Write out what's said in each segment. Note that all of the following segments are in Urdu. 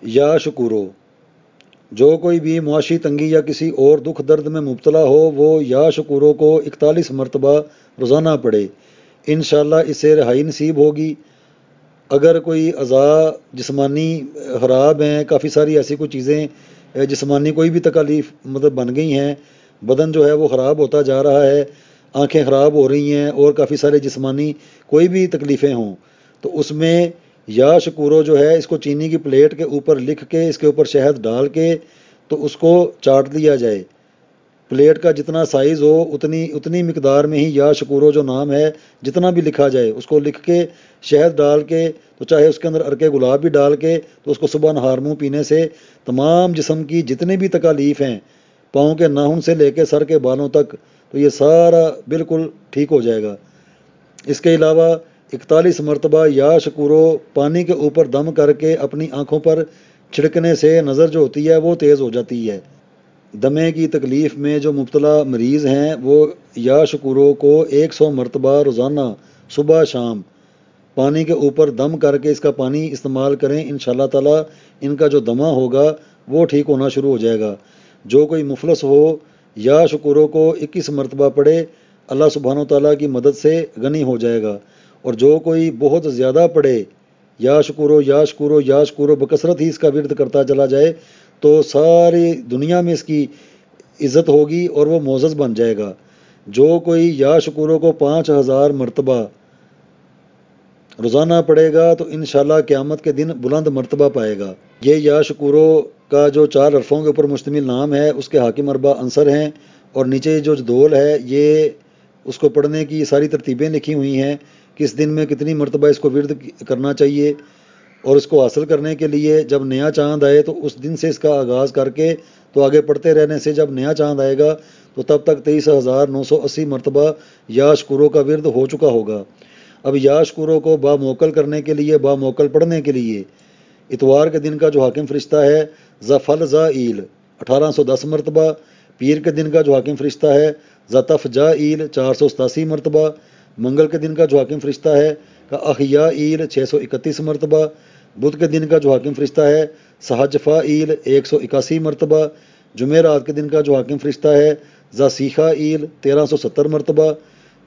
یا شکورو، جو کوئی بھی معاشی تنگی یا کسی اور دکھ درد میں مبتلا ہو وہ یا شکورو کو 41 مرتبہ روزانہ پڑھے، انشاءاللہ اس سے رہائی نصیب ہوگی۔ اگر کوئی اعضاء جسمانی خراب ہیں، کافی ساری ایسی کوئی چیزیں جسمانی کوئی بھی تکالیف مطلب بن گئی ہیں، بدن جو ہے وہ خراب ہوتا جا رہا ہے، آنکھیں خراب ہو رہی ہیں اور کافی سارے جسمانی کوئی بھی تکلیفیں ہوں، تو اس میں یا شکورو جو ہے اس کو چینی کی پلیٹ کے اوپر لکھ کے اس کے اوپر شہد ڈال کے تو اس کو چاٹ لیا جائے۔ پلیٹ کا جتنا سائز ہو اتنی مقدار میں ہی یا شکورو جو نام ہے جتنا بھی لکھا جائے اس کو لکھ کے شہد ڈال کے، تو چاہے اس کے اندر ارکے گلاب بھی ڈال کے، تو اس کو صبح نہار منہ پینے سے تمام جسم کی جتنی بھی تکالیف ہیں، پاؤں کے ناخن سے لے کے سر کے بالوں تک، تو یہ سارا بالکل ٹھیک ہو جائے گا۔ اس کے علاوہ 41 مرتبہ یا شکورو پانی کے اوپر دم کر کے اپنی آنکھوں پر چھڑکنے سے نظر جو ہوتی ہے وہ تیز ہو جاتی ہے۔ دمے کی تکلیف میں جو مبتلا مریض ہیں وہ یا شکورو کو 100 مرتبہ روزانہ صبح شام پانی کے اوپر دم کر کے اس کا پانی استعمال کریں، انشاءاللہ تعالی ان کا جو دمہ ہوگا وہ ٹھیک ہونا شروع ہو جائے گا۔ جو کوئی مفلس ہو یا شکورو کو 21 مرتبہ پڑھے، اللہ سبحانہ و تعالیٰ کی مدد سے غنی ہو جائے گا۔ اور جو کوئی بہت زیادہ پڑھے یا شکورو یا شکورو یا شکورو بکثرت ہی اس کا ورد کرتا چلا جائے تو ساری دنیا میں اس کی عزت ہوگی اور وہ معزز بن جائے گا۔ جو کوئی یا شکورو کو 5000 مرتبہ روزانہ پڑھے گا تو انشاءاللہ قیامت کے دن بلند مرتبہ پائے گا۔ یہ یا شکورو کا جو 4 حرفوں کے اوپر مشتمل نام ہے اس کے حاکم 4 عنصر ہیں، اور نیچے جو دول ہے یہ اس کو پڑھنے کی ساری ترتیبیں لکھی ہوئی ہیں، کس دن میں کتنی مرتبہ اس کو ورد کرنا چاہیے، اور اس کو حاصل کرنے کے لیے جب نیا چاند آئے تو اس دن سے اس کا آغاز کر کے تو آگے پڑھتے رہنے سے جب نیا چاند آئے گا تو تب تک 23,980 مرتبہ یا شکورو کا ورد ہو چکا ہوگا۔ اب یا شکورو کو باموکل کرنے کے لیے، باموکل پڑھنے کے لیے اتوار کے دن کا جو حاکم فرشتہ ہے ذفل زائیل 1810 مرتبہ، پیر کے دن کا جو حاکم فرشتہ ہے زطف جائیل 487 مرتبہ، منگل کے دن کا جو حاکم فرشتہ ہے کا احیائیل 631 مرتبہ، بدھ کے دن کا جو حاکم فرشتہ ہے سہجفائیل 181 مرتبہ، جمعرات کے دن کا جو حاکم فرشتہ ہے ذاسیخائیل 1370 مرتبہ،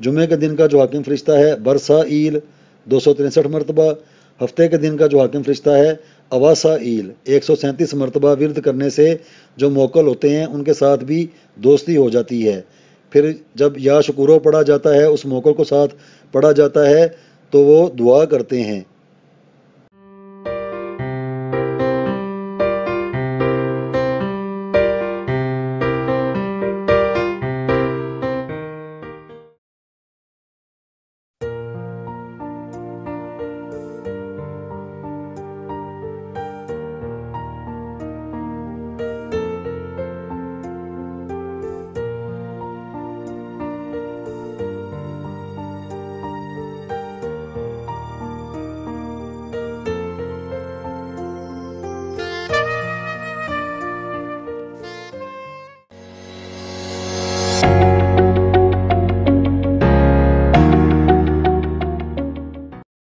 جمعے کے دن کا جو حاکم فرشتہ ہے برسائیل 263 مرتبہ، ہفتے کے دن کا جو حاکم فرشتہ ہے اواسائیل 137 مرتبہ ورد کرنے سے جو موکل ہوتے ہیں ان کے ساتھ بھی دوستی ہو جاتی ہے۔ پھر جب یا شکورو پڑھا جاتا ہے اس موکل کو ساتھ پڑھا جاتا ہے تو وہ دعا کرتے ہیں۔